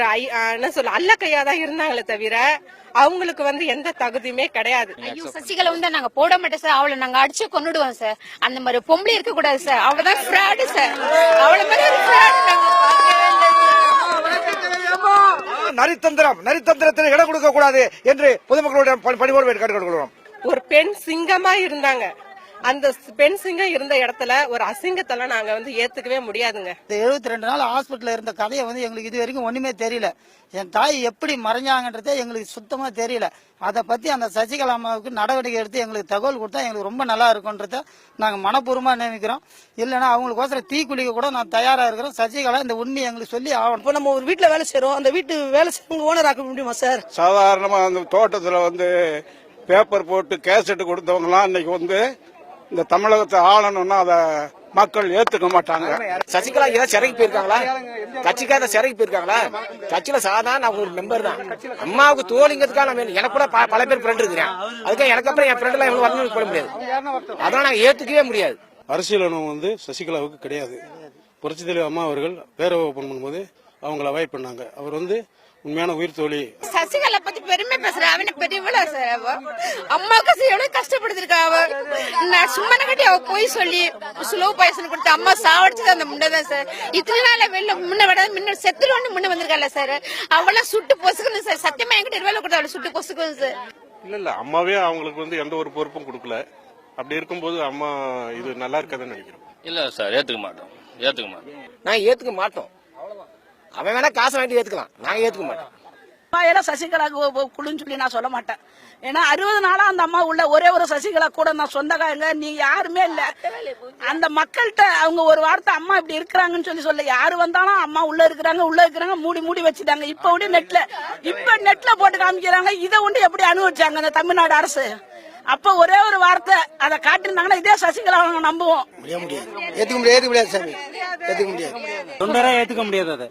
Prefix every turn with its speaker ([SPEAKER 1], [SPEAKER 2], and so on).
[SPEAKER 1] என்ன சொல்ல அல்ல கையாதான் இருந்தாங்களே தவிர அவங்களுக்கு எந்த தகுதியுமே கிடையாது.
[SPEAKER 2] ஐயோ சசிகலா நாங்க போட மாட்டோம் சார், அவளை நாங்க அடிச்சு கொன்னுடுவோம் சார். அந்த மாதிரி பொம்பளை இருக்க கூடாது சார், அவளதான் ஃப்ராடு சார். அவளை மாதிரி ஒரு ஃப்ராடு நாங்க
[SPEAKER 3] நரித்தந்திரத்தில் இடம் கொடுக்க கூடாது என்று பொதுமக்களுடைய பணிவோடு கேட்டுக்கொள்கிறோம்.
[SPEAKER 1] ஒரு பெண் சிங்கமா இருந்தாங்க. அந்த பெண் சிங்கம் இருந்த இடத்துல ஒரு அசிங்கத்தெல்லாம் நாங்க ஏத்துக்கவே முடியாதுங்க.
[SPEAKER 4] 72 நாள் ஹாஸ்பிட்டல்ல இருந்த கதையை எங்களுக்கு இது வரைக்கும் ஒண்ணுமே தெரியல. என் தாய் எப்படி மறைஞ்சாங்கன்றதே எங்களுக்கு சுத்தமா தெரியல. அதை பத்தி அந்த சசிகலா அம்மாவுக்கு நடவடிக்கை எடுத்து எங்களுக்கு தகவல் கொடுத்தா எங்களுக்கு ரொம்ப நல்லா இருக்கும்ன்றத நாங்க மனப்பூர்வமா நினைக்கிறோம். இல்லைன்னா அவங்களுக்கோசரம் தீக்குளிக்க கூட நான் தயாரா இருக்கிறோம். சசிகலா இந்த உண்மையை எங்களுக்கு சொல்லி ஆகணும்.
[SPEAKER 5] இப்போ நம்ம ஒரு வீட்டுல வேலை செய்யறோம், அந்த வீட்டு வேலை செய்யறவங்க ஓனர் ஆக்க முடியுமா சார்?
[SPEAKER 3] சாதாரணமா அந்த தோட்டத்துல பேப்பர் போட்டு கேசட் கொடுத்தவங்க எல்லாம் இன்னைக்கு இந்த தமிழகத்தை ஆளணும்னா அத மக்கள் ஏத்துக்க மாட்டாங்க.
[SPEAKER 6] சசிகலா ஏதாவது சிறைக்கு போயிருக்காங்களா? கட்சிக்காக சிறைக்கு போயிருக்காங்களா? கட்சியில சாதாரண ஒரு மெம்பர் தான். அம்மாவுக்கு தோழிங்கிறதுக்காக எனக்கு கூட பல பேர் ஃப்ரெண்ட் இருக்கிறேன். அதுக்காக எனக்கு அப்புறம் என் ஃப்ரெண்ட் எல்லாம் வரணும்னு சொல்ல முடியாது. அதெல்லாம் நாங்க ஏத்துக்கவே முடியாது.
[SPEAKER 7] அரசியல் அனுபவம் சசிகலாவுக்கு கிடையாது. புரட்சித் தலைவர் அம்மா அவர்கள் பேரவை ஓபன் பண்ணும்போது அவங்களை அவாய்ட் பண்ணாங்க. அவர் உண்மையான உயிர் தோழி.
[SPEAKER 2] சசிகலா பத்தி பெருமை பேசுற அவனை பெரியவளா சார். அம்மாவுக்கு எவ்வளவு கஷ்டப்படுத்திருக்கா அவ. நான் சும்மா கட்டி அவ போய் சொல்லி ஸ்லோ பாய்சன் கொடுத்து அம்மா சாவடிச்சது அந்த முன்னதான் சார். இத்தனை நாள் வெளில முன்ன விட முன்ன செத்துருன்னு முன்ன வந்திருக்கால சார். அவெல்லாம் சுட்டு பொசுக்கணும் சார். சத்தியமா என்கிட்ட 20 கொடுத்து அவளை சுட்டு பொசுக்கணும் சார்.
[SPEAKER 7] இல்ல அம்மாவே அவங்களுக்கு எந்த ஒரு பொறுப்பும் கொடுக்கல. அப்படி இருக்கும்போது அம்மா இது நல்லா இருக்காதுன்னு நினைக்கிறோம்.
[SPEAKER 8] இல்ல சார், ஏத்துக்க மாட்டோம்.
[SPEAKER 6] நாங்க ஏத்துக்க மாட்டோம். அவன் வேணா காசு வாங்கி ஏத்துக்கலாம், நாங்க ஏத்துக்க மாட்டோம்.
[SPEAKER 5] சசிகலாவுக்கு குழுன்னு சொல்லி நான் சொல்ல மாட்டேன். ஏன்னா 60 நாளா அந்த அம்மா உள்ள ஒரே ஒரு சசிகலா கூட நான் சொந்தக்காரங்க நீ யாருமே இல்ல. அந்த மக்கள்கிட்ட அவங்க ஒரு வார்த்தை அம்மா இப்படி இருக்கிறாங்கன்னு சொல்ல யாரு வந்தாலும் அம்மா உள்ள இருக்கிறாங்க மூடி வச்சுட்டாங்க. இப்ப நெட்ல போட்டு காமிக்கிறாங்க. இதை எப்படி அனுபவிச்சாங்க அந்த தமிழ்நாடு அரசு? அப்ப ஒரே ஒரு வார்த்தை அதை காட்டிருந்தாங்கன்னா இதே சசிகலா நம்புவோம்.
[SPEAKER 4] ஏத்துக்க முடியாது சாமி, ஏத்துக்க முடியாது.
[SPEAKER 9] தொண்டரா ஏத்துக்க முடியாது.